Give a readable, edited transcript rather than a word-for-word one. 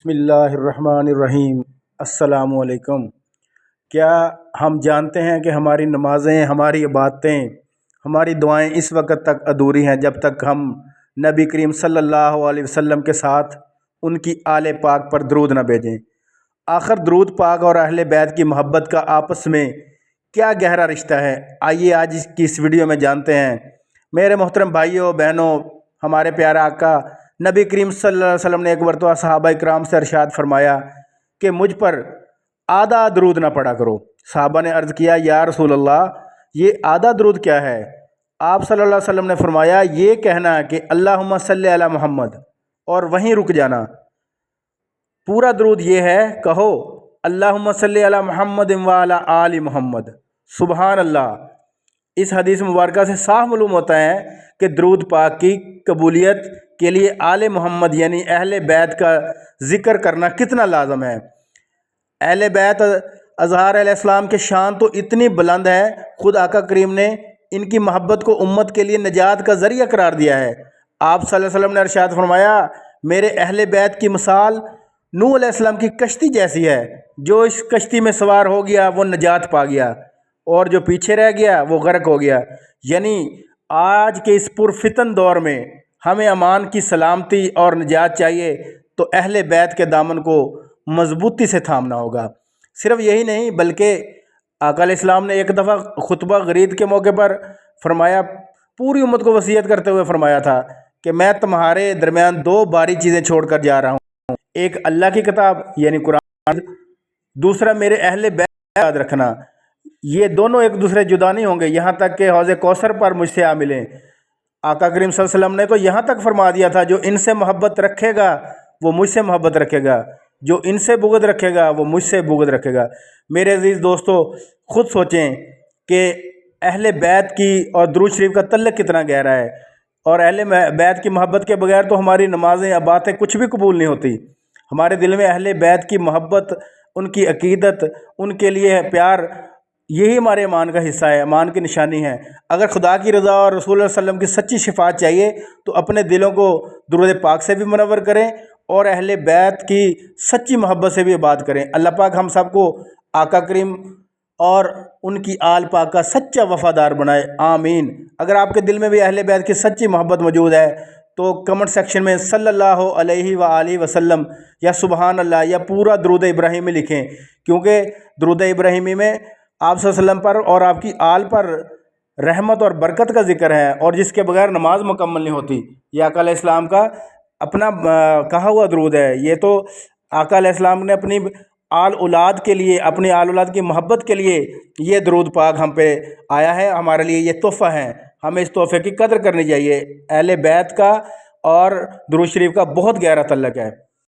بسم اللہ الرحمن الرحیم۔ السلام علیکم۔ کیا ہم جانتے ہیں کہ ہماری نمازیں، ہماری عبادتیں، ہماری دعائیں اس وقت تک ادھوری ہیں جب تک ہم نبی کریم صلی اللہ علیہ وسلم کے ساتھ ان کی آل پاک پر درود نہ بھیجیں۔ آخر درود پاک اور اہل بیت کی محبت کا آپس میں کیا گہرا رشتہ ہے، آئیے آج کی اس ویڈیو میں جانتے ہیں۔ میرے محترم بھائیوں بہنوں، ہمارے پیارے آقا نبی کریم صلی اللہ علیہ وسلم نے ایک مرتبہ صحابہ کرام سے ارشاد فرمایا کہ مجھ پر آدھا درود نہ پڑھا کرو۔ صحابہ نے عرض کیا یا رسول اللہ، یہ آدھا درود کیا ہے؟ آپ صلی اللہ علیہ وسلم نے فرمایا یہ کہنا کہ اللہم صلی علی محمد اور وہیں رک جانا۔ پورا درود یہ ہے، کہو اللہم صلی علی محمد وعلی آل محمد۔ سبحان اللہ۔ اس حدیث مبارکہ سے صاف معلوم ہوتا ہے کہ درود پاک کی قبولیت کے لیے آل محمد یعنی اہل بیت کا ذکر کرنا کتنا لازم ہے۔ اہل بیت اطہار علیہ السلام کے شان تو اتنی بلند ہے، خود آقا کریم نے ان کی محبت کو امت کے لیے نجات کا ذریعہ قرار دیا ہے۔ آپ صلی اللہ علیہ وسلم نے ارشاد فرمایا میرے اہل بیت کی مثال نوح علیہ السلام کی کشتی جیسی ہے، جو اس کشتی میں سوار ہو گیا وہ نجات پا گیا اور جو پیچھے رہ گیا وہ غرق ہو گیا۔ یعنی آج کے اس پرفتن دور میں ہمیں امان کی سلامتی اور نجات چاہیے تو اہل بیت کے دامن کو مضبوطی سے تھامنا ہوگا۔ صرف یہی نہیں بلکہ آقا علیہ السلام نے ایک دفعہ خطبہ غرید کے موقع پر فرمایا، پوری امت کو وصیت کرتے ہوئے فرمایا تھا کہ میں تمہارے درمیان دو باری چیزیں چھوڑ کر جا رہا ہوں، ایک اللہ کی کتاب یعنی قرآن، دوسرا میرے اہل بیت یاد رکھنا۔ یہ دونوں ایک دوسرے جدا نہیں ہوں گے یہاں تک کہ حوض کوثر پر مجھ سے آ ملیں۔ آقا کریم صلی اللہ علیہ وسلم نے تو یہاں تک فرما دیا تھا جو ان سے محبت رکھے گا وہ مجھ سے محبت رکھے گا، جو ان سے بغض رکھے گا وہ مجھ سے بغض رکھے گا۔ میرے عزیز دوستو، خود سوچیں کہ اہل بیت کی اور درود شریف کا تعلق کتنا گہرا ہے، اور اہل بیت کی محبت کے بغیر تو ہماری نمازیں عبادتیں کچھ بھی قبول نہیں ہوتی۔ ہمارے دل میں اہل بیت کی محبت، ان کی عقیدت، ان کے لیے پیار، یہی ہمارے ایمان کا حصہ ہے، ایمان کی نشانی ہے۔ اگر خدا کی رضا اور رسول اللہ صلی اللہ علیہ وسلم کی سچی شفاعت چاہیے تو اپنے دلوں کو درود پاک سے بھی منور کریں اور اہل بیت کی سچی محبت سے بھی عبادت کریں۔ اللہ پاک ہم سب کو آقا کریم اور ان کی آل پاک کا سچا وفادار بنائے، آمین۔ اگر آپ کے دل میں بھی اہل بیت کی سچی محبت موجود ہے تو کمنٹ سیکشن میں صلی اللہ علیہ وآلہ وسلم یا سبحان اللہ یا پورا درود ابراہیمی لکھیں، کیونکہ درود ابراہیمی میں آپ صلی اللہ علیہ وسلم پر اور آپ کی آل پر رحمت اور برکت کا ذکر ہے، اور جس کے بغیر نماز مکمل نہیں ہوتی۔ یہ آقا علیہ السلام کا اپنا کہا ہوا درود ہے۔ یہ تو آقا علیہ السلام نے اپنی آل اولاد کے لیے، اپنی آل اولاد کی محبت کے لیے یہ درود پاک ہم پہ آیا ہے، ہمارے لیے یہ تحفہ ہے۔ ہمیں اس تحفے کی قدر کرنی چاہیے۔ اہل بیت کا اور درود شریف کا بہت گہرا تعلق ہے۔